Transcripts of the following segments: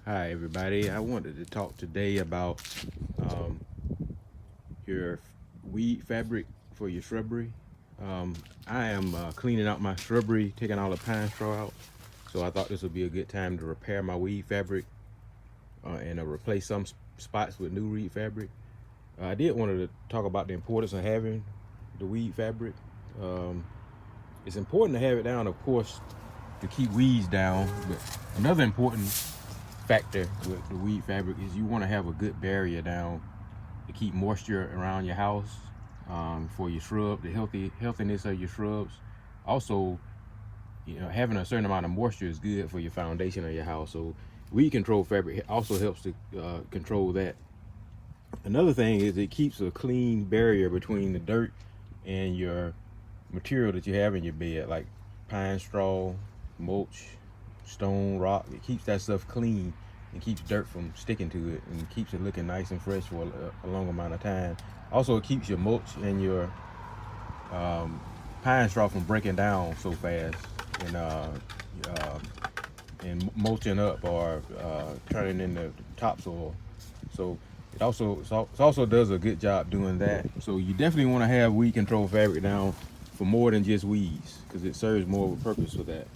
Hi everybody. I wanted to talk today about um, your weed fabric for your shrubbery. I am cleaning out my shrubbery, taking all the pine straw out. So I thought this would be a good time to repair my weed fabric and replace some spots with new weed fabric. I did want to talk about the importance of having the weed fabric. Um, it's important to have it down, of course, to keep weeds down. But another important factor with the weed fabric is you want to have a good barrier down to keep moisture around your house, for your shrub, the healthiness of your shrubs. Also, having a certain amount of moisture is good for your foundation of your house. So weed control fabric also helps to control that. Another thing is it keeps a clean barrier between the dirt and your material that you have in your bed, like pine straw, mulch, stone, rock. It keeps that stuff clean and keeps dirt from sticking to it and keeps it looking nice and fresh for a long amount of time. Also, it keeps your mulch and your um, pine straw from breaking down so fast and uh, mulching up or turning into topsoil. So it also does a good job doing that. So you definitely want to have weed control fabric down for more than just weeds because it serves more of a purpose for that.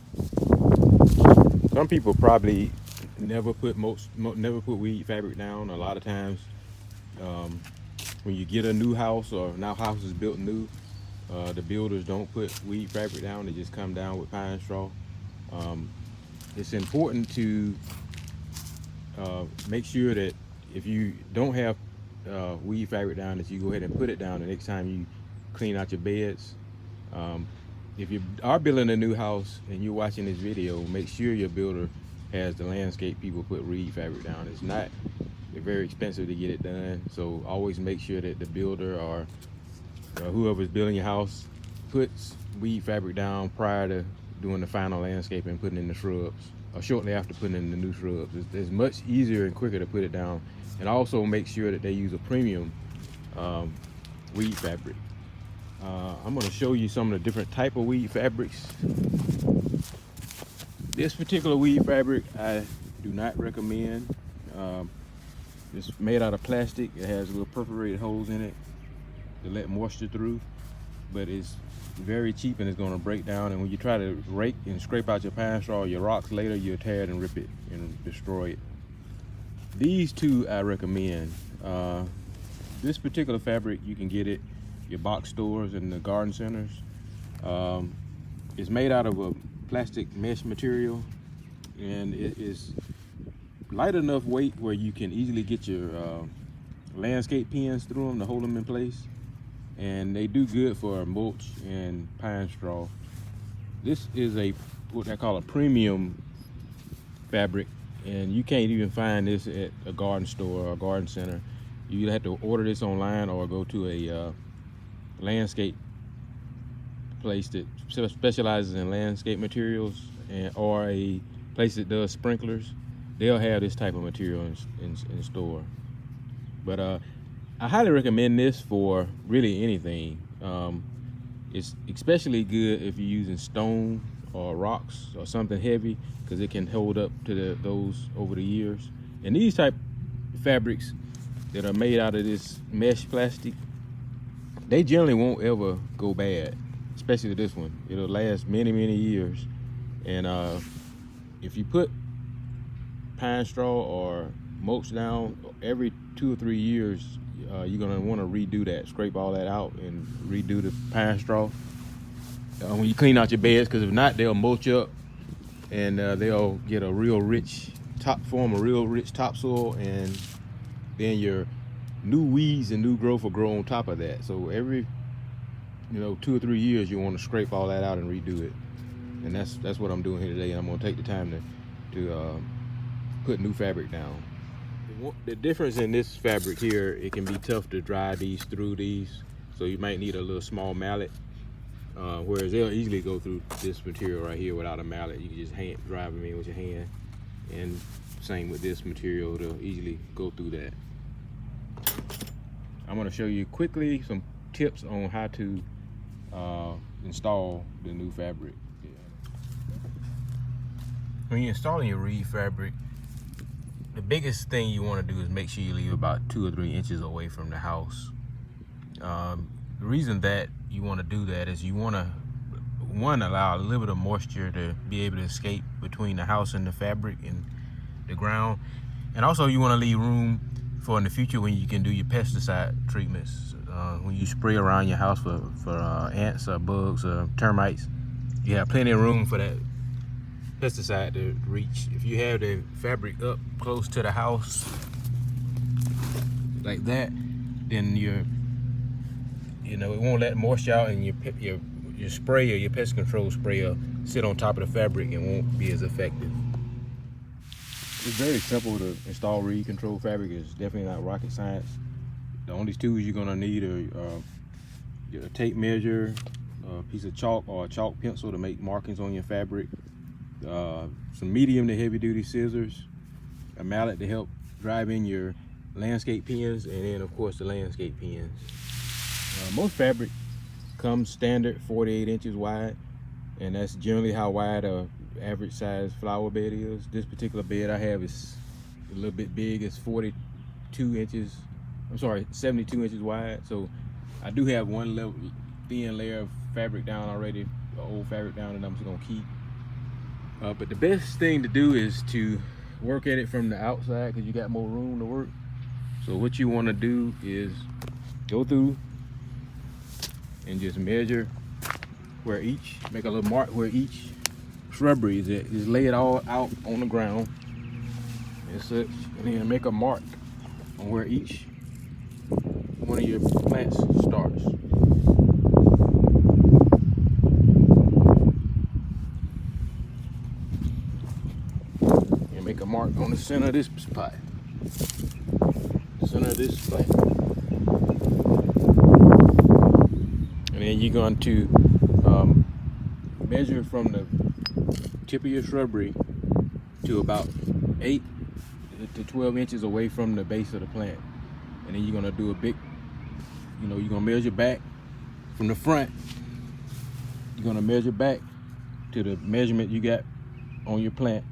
Some people probably never put weed fabric down. A lot of times, um, when you get a new house or now house is built new, the builders don't put weed fabric down. They just come down with pine straw. Um, it's important to make sure that if you don't have weed fabric down, that you go ahead and put it down the next time you clean out your beds. Um, if you are building a new house and you're watching this video, make sure your builder has the landscape people put weed fabric down. It's not very expensive to get it done, so always make sure that the builder or whoever's building your house puts weed fabric down prior to doing the final landscape and putting in the shrubs, or shortly after putting in the new shrubs. It's much easier and quicker to put it down, and also make sure that they use a premium um, weed fabric. I'm going to show you some of the different type of weed fabrics. This particular weed fabric I do not recommend. Um, it's made out of plastic. It has little perforated holes in it to let moisture through, but it's very cheap and it's going to break down. And when you try to rake and scrape out your pine straw or your rocks later, you'll tear it and rip it and destroy it. These two I recommend. This particular fabric, you can get it your box stores and the garden centers. It's made out of a plastic mesh material, and it is light enough weight where you can easily get your landscape pins through them to hold them in place, and they do good for mulch and pine straw. This is what I call a premium fabric, and you can't even find this at a garden store or a garden center. You either have to order this online or go to a landscape place that specializes in landscape materials, or a place that does sprinklers. They'll have this type of material in store. But I highly recommend this for really anything. It's especially good if you're using stone or rocks or something heavy, because it can hold up to those over the years. And these type fabrics that are made out of this mesh plastic, they generally won't ever go bad, especially this one. It'll last many, many years. And if you put pine straw or mulch down every 2 or 3 years, you're gonna want to redo that, scrape all that out and redo the pine straw when you clean out your beds, because if not, they'll mulch up and they'll get a real rich form a real rich topsoil, and then your new weeds and new growth will grow on top of that. So every 2 or 3 years, you want to scrape all that out and redo it. And that's what I'm doing here today. And I'm gonna take the time to put new fabric down. The difference in this fabric here, it can be tough to dry through these, so you might need a little small mallet. Whereas they'll easily go through this material right here without a mallet. You can just drive them in with your hand, and same with this material, they'll easily go through that. I'm going to show you quickly some tips on how to install the new fabric. When you're installing your reed fabric, the biggest thing you want to do is make sure you leave about 2 or 3 inches away from the house. The reason that you want to do that is you want to, one, allow a little bit of moisture to be able to escape between the house and the fabric and the ground. And also you want to leave room for in the future when you can do your pesticide treatments. When you spray around your house for ants or bugs or termites, you have plenty of room for that pesticide to reach. If you have the fabric up close to the house like that, then it won't let moisture out, and your spray or your pest control spray will sit on top of the fabric and won't be as effective. It's very simple to install reed control fabric. It's definitely not rocket science. The only tools you're gonna need are a tape measure, a piece of chalk or a chalk pencil to make markings on your fabric, some medium to heavy duty scissors, a mallet to help drive in your landscape pins, and then of course the landscape pins. Most fabric comes standard 48 inches wide, and that's generally how wide a average size flower bed is. This particular bed I have is a little bit big. It's 72 inches, I'm sorry, 72 inches wide. So I do have one level thin layer of fabric down already, old fabric down, that I'm just gonna keep. But the best thing to do is to work at it from the outside, because you got more room to work. So what you want to do is go through and just measure where make a little mark where each shrubbery is at. Just lay it all out on the ground and such, and then make a mark on where each one of your plants starts. And make a mark on the center of this spot. Center of this plant. And then you're going to measure from the tip of your shrubbery to about 8 to 12 inches away from the base of the plant. And then you're going to do a big, you're going to measure back from the front. You're going to measure back to the measurement you got on your plant.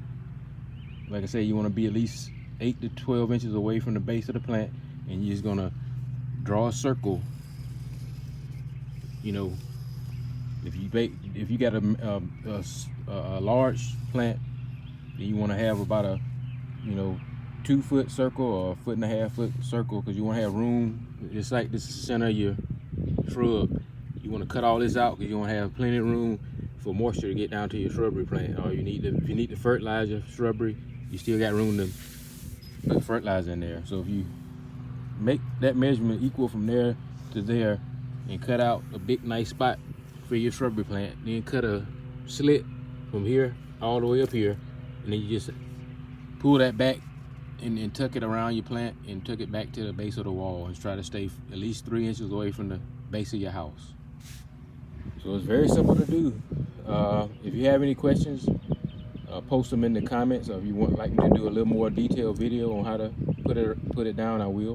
Like I said, you want to be at least 8 to 12 inches away from the base of the plant, and you're just going to draw a circle. If you got a large plant, then you want to have about a 2-foot circle or a 1.5-foot circle, because you want to have room. It's like this is the center of your shrub. You want to cut all this out because you want to have plenty of room for moisture to get down to your shrubbery plant. Or if you need to fertilize your shrubbery, you still got room to put fertilizer in there. So if you make that measurement equal from there to there and cut out a big nice spot for your shrubbery plant, then cut a slit from here all the way up here, and then you just pull that back and tuck it around your plant and tuck it back to the base of the wall, and try to stay at least 3 inches away from the base of your house. So it's very simple to do. If you have any questions, post them in the comments, or if you want like me to do a little more detailed video on how to put it down, I will.